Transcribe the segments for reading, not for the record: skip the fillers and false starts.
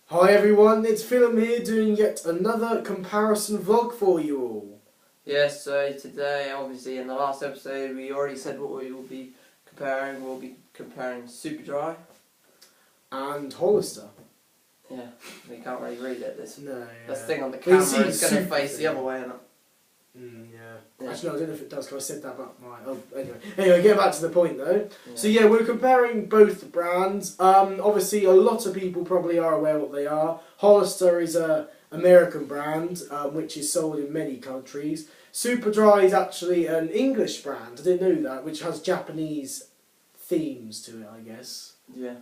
Hi everyone, it's Philham here doing yet another comparison vlog for you all. Yes, so today, obviously in the last episode we already said what we will be comparing. We'll be comparing Superdry. And Hollister. Yeah, we can't really read it. This thing on the Well, camera you is see going to the face super the other way, isn't it? Yeah. Actually, no, I don't know if it does because I said that about my... Oh, anyway, get back to the point though. Yeah. So yeah, we're comparing both brands. Obviously, a lot of people probably are aware what they are. Hollister is a American brand, which is sold in many countries. Superdry is actually an English brand, I didn't know that, which has Japanese themes to it, I guess. Yeah.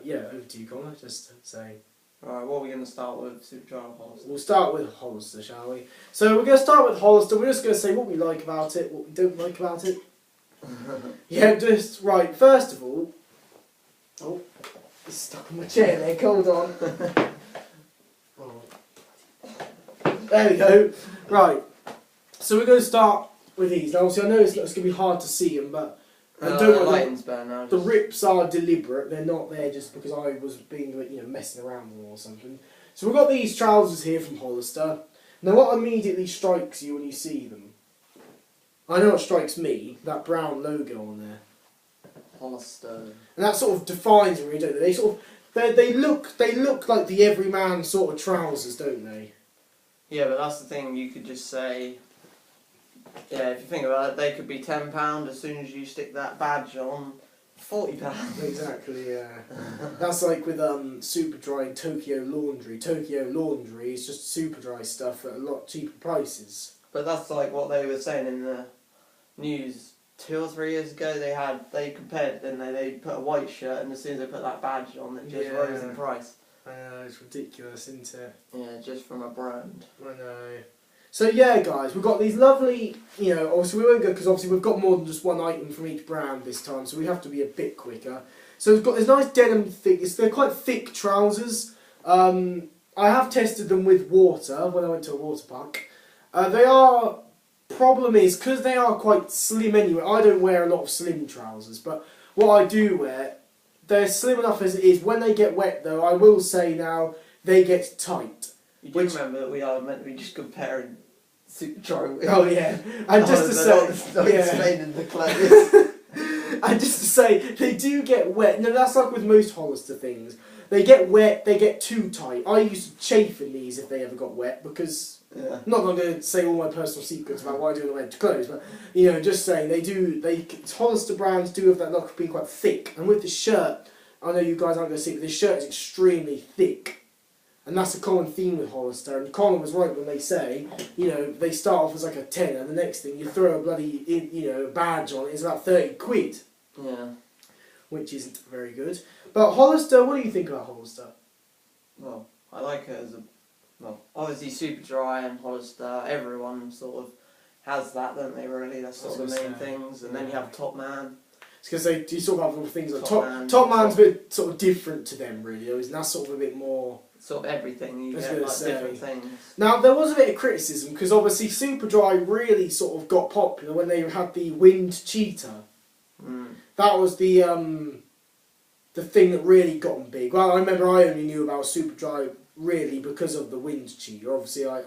Yeah, over to you, Connor, just to say. Right, what are we going to start with, Superdry or Hollister? We'll start with Hollister, shall we? So we're going to start with Hollister. We're just going to say what we like about it, what we don't like about it. Yeah, just, right, first of all... Oh, it's stuck on my chair there, hold on. Oh. There we go. Right, so we're going to start with these. Now, obviously, I know it's going to be hard to see them, but... don't worry, lighting's better now. the rips are deliberate. They're not there just because I was being, messing around with them or something. So we've got these trousers here from Hollister. Now, what immediately strikes you when you see them? I know what strikes me. That brown logo on there. Hollister. And that sort of defines them, really, don't they? They look like the everyman sort of trousers, don't they? Yeah, but that's the thing. You could just say. Yeah, if you think about it, they could be £10 as soon as you stick that badge on. £40. Exactly, yeah. That's like with Superdry and Tokyo Laundry. Tokyo Laundry is just Superdry stuff at a lot cheaper prices. But that's like what they were saying in the news 2 or 3 years ago. They compared, didn't they? They put a white shirt, and as soon as they put that badge on, it just rose in price. I know, it's ridiculous, isn't it? Yeah, just from a brand. I know. So yeah, guys, we've got these lovely, obviously we won't go because obviously we've got more than just one item from each brand this time, so we have to be a bit quicker. So we've got this nice denim thick. They're quite thick trousers. I have tested them with water when I went to a water park. Problem is because they are quite slim anyway. I don't wear a lot of slim trousers, but what I do wear, they're slim enough as it is. When they get wet, though, I will say now they get tight. You do remember that we are meant to be just comparing Superdry. Oh yeah, and just to say, explaining the clothes. And just to say, they do get wet. No, that's like with most Hollister things. They get wet, they get too tight. I used to chafe in these if they ever got wet because, I'm not going to say all my personal secrets about what I do in the way to clothes, but, just saying, Hollister brands do have that look of being quite thick. And with the shirt, I know you guys aren't going to see it, but this shirt is extremely thick. And that's a common theme with Hollister. And Colin was right when they say, they start off as like a tenner, and the next thing you throw a bloody, badge on it, it's about 30 quid. Yeah. Which isn't very good. But Hollister, what do you think about Hollister? Well, I like it as obviously Superdry and Hollister, everyone sort of has that, don't they, really? That's sort of the main things. And then you have Top Man. It's because they do sort of have things like Top Man's a bit sort of different to them, really, isn't that sort of a bit more... Sort of everything, you get like different things. Now, there was a bit of criticism, because obviously Superdry really sort of got popular when they had the Wind Cheetah. Mm. That was the thing that really got them big. Well, I remember I only knew about Superdry really because of the Wind Cheetah. Obviously, I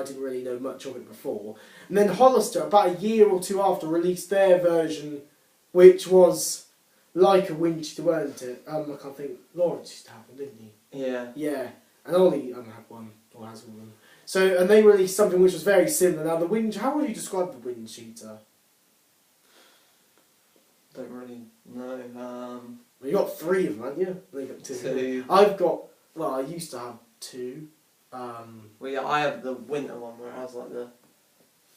didn't really know much of it before. And then Hollister, about a year or two after, released their version, which was like a Wind Cheetah, weren't it? I can't think. Lawrence used to have one, didn't he? Yeah. Yeah. And Ollie had one, or has one. So, and they released something which was very similar. Now, how would you describe the Wind Cheetah? Don't really know. Well, you got 3 of them, haven't you? You got 2. 2. I used to have 2. I have the winter one where it has like the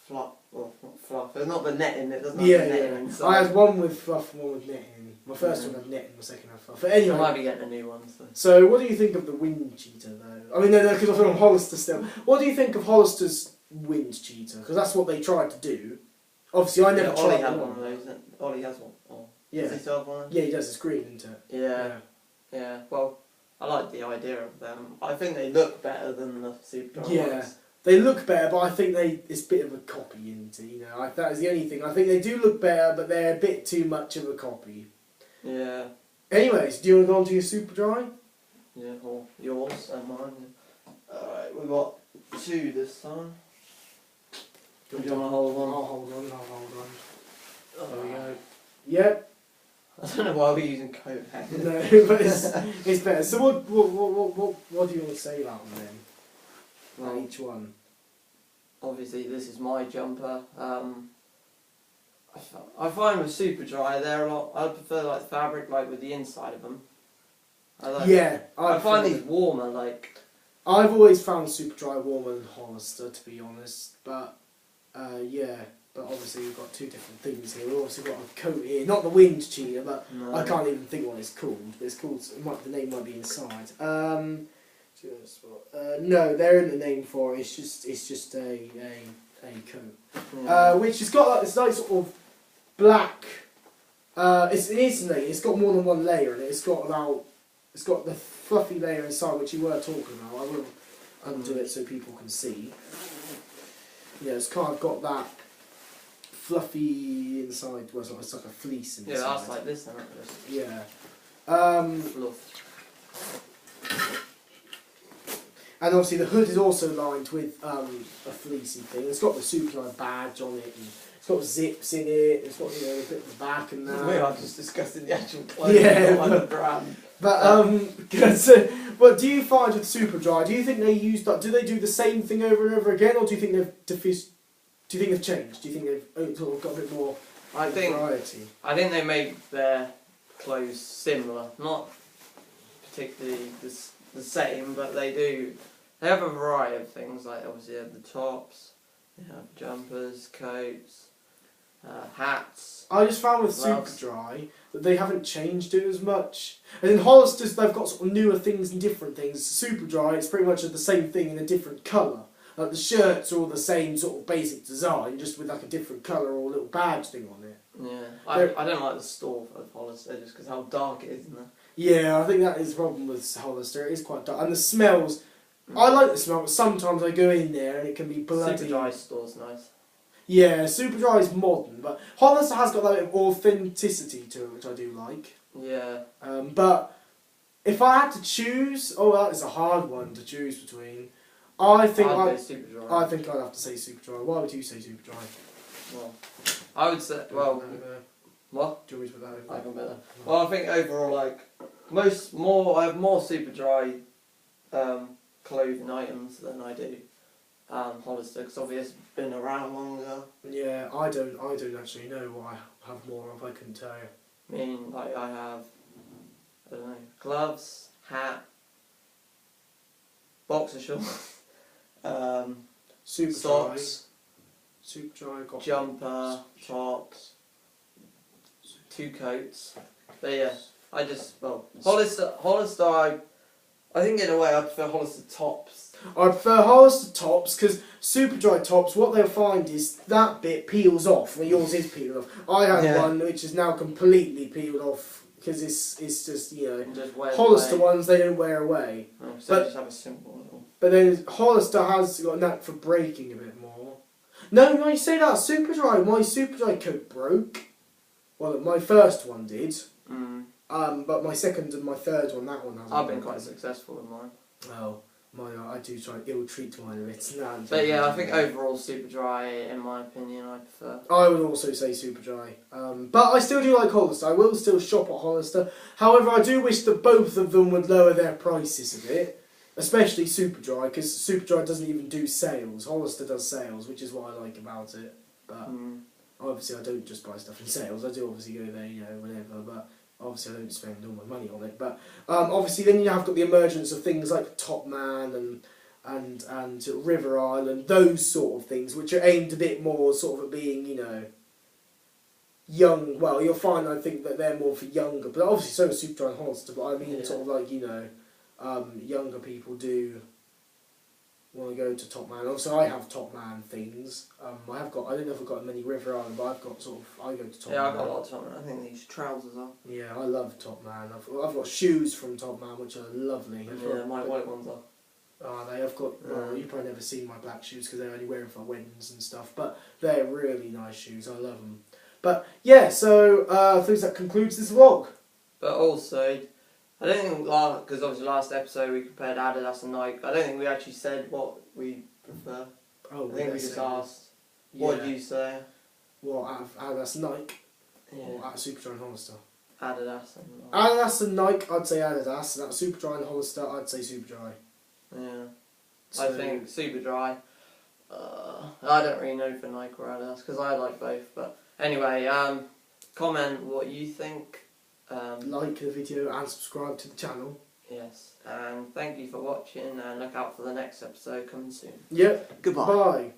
fluff. Well, not fluff. There's not the netting. It doesn't have the netting inside. I had one with fluff and one with netting. My first one had netting, my second had fluff. But anyway, I might be getting a new one. So, what do you think of the Wind Cheetah, though? I mean, no, because I'm on Hollister still. What do you think of Hollister's Wind Cheetah? Because that's what they tried to do. Obviously, I never tried. Ollie had one of those. Ollie has one. Oh. Yeah. Does he still have one? Yeah, he does. It's green, isn't it? Yeah. Well, I like the idea of them. I think they look better than the Superdry ones. They look better, but I think it's a bit of a copy, isn't it? That is the only thing. I think they do look better, but they're a bit too much of a copy. Yeah. Anyways, do you want to go on to your Superdry? Yeah, or yours and mine. Yeah. Alright, we've got 2 this time. Do you want to hold on? I'll hold on. There we go. Alright. Yep. I don't know why we're using coat hangers. No, but it's better. So what do you want to say about them then? Well, Each one. obviously this is my jumper. I find with Superdry they're a lot. I prefer like fabric, like with the inside of them. I find these warmer. Like I've always found Superdry warmer than Hollister, to be honest. But yeah, but obviously we've got 2 different things here. We've also got a coat here, not the wind cheater, but no. I can't even think what it's called. But it's called. The name might be inside. No, there isn't a name for it. It's just a coat, Yeah. which has got like this nice sort of black. It's got more than one layer in it. It's got the fluffy layer inside, which you were talking about. I will undo it so people can see. Yeah, it's kind of got that fluffy inside. Well, it's like a fleece inside. Yeah, that's like this, isn't it? Yeah. Fluff. And obviously the hood is also lined with a fleecy thing. It's got the Superdry badge on it, and it's got zips in it. It's got a bit of the back and that. We are just discussing the actual clothing, not the brand. But but do you find with Superdry? Do you think they do they do the same thing over and over again, or do you think they've changed? Do you think they've sort of got a bit more variety? I think they make their clothes similar, not particularly the same, but they do. They have a variety of things, like obviously they have the tops, they have jumpers, coats, hats. I just found with gloves. Superdry that they haven't changed it as much. And in Hollister's, they've got sort of newer things and different things. Superdry, it's pretty much the same thing in a different colour. Like the shirts are all the same sort of basic design, just with like a different colour or a little badge thing on it. Yeah, I don't like the store of Hollister just because how dark it is in there. Yeah, I think that is the problem with Hollister. It is quite dark, and the smells. I like the smell, but sometimes I go in there and it can be bloody. Superdry store's nice. Yeah, Superdry is modern, but Hollister has got that bit of authenticity to it, which I do like. Yeah. But if I had to choose, that is a hard one to choose between. I think I'd go Superdry. I think I'd have to say Superdry. Why would you say Superdry? Well, I would say what? Do you want me to put that over? I can better. Well, I think overall, like I have more Superdry clothing items than I do Hollister, because obviously it's been around longer. Yeah, I don't actually know what I have more of. I couldn't tell you. I mean, like I have, I don't know, gloves, hat, boxer shorts, Superdry. socks, Superdry got jumper, tops, 2 coats. But yeah, Hollister. I think in a way I prefer Hollister tops. I prefer Hollister tops because Superdry tops, what they'll find is that bit peels off. Well, yours is peeled off. I had one which is now completely peeled off because it's just, Just Hollister ones, they don't wear away. Oh, so but just have a simple little. But then Hollister has got a knack for breaking a bit more. No, you say that. My Superdry coat broke. Well, my first one did. But my second and my third one, that one hasn't. I've been quite successful in mine. Oh, I do try and ill-treat mine a bit. But yeah, I think overall Superdry, in my opinion, I prefer. I would also say Superdry. But I still do like Hollister. I will still shop at Hollister. However, I do wish that both of them would lower their prices a bit. Especially Superdry, because Superdry doesn't even do sales. Hollister does sales, which is what I like about it. But obviously I don't just buy stuff in sales. I do obviously go there, whenever, but obviously I don't spend all my money on it. But obviously then you have got the emergence of things like Top Man and River Island, those sort of things, which are aimed a bit more sort of at being, young. Well, you'll find, I think, that they're more for younger, but obviously so is Superdry and Hollister, but I mean sort of like, younger people do want to go to Top Man. Also, I have Top Man things. I don't know if I've got many River Island, but I've got I go to Top Man. Yeah, I've got a lot of Top Man. I think these trousers are. Yeah, I love Top Man. I've got shoes from Top Man, which are lovely. Yeah, my white ones are. They have got, you've probably never seen my black shoes because they're only wearing for weddings and stuff, but they're really nice shoes. I love them. But yeah, so I think that concludes this vlog. But also, I don't think, because obviously last episode we compared Adidas and Nike. I don't think we actually said what we prefer. Oh, I think we just asked. What do you say? What, out of Adidas and Nike? Yeah. Or out of Superdry and Hollister? Adidas and Nike. Adidas and Nike, I'd say Adidas. And out of Superdry and Hollister, I'd say Superdry. Yeah. So, I think Superdry. I don't really know for Nike or Adidas because I like both. But anyway, comment what you think. like the video and subscribe to the channel. Yes, and thank you for watching, and look out for the next episode coming soon. Yep. Goodbye. Bye.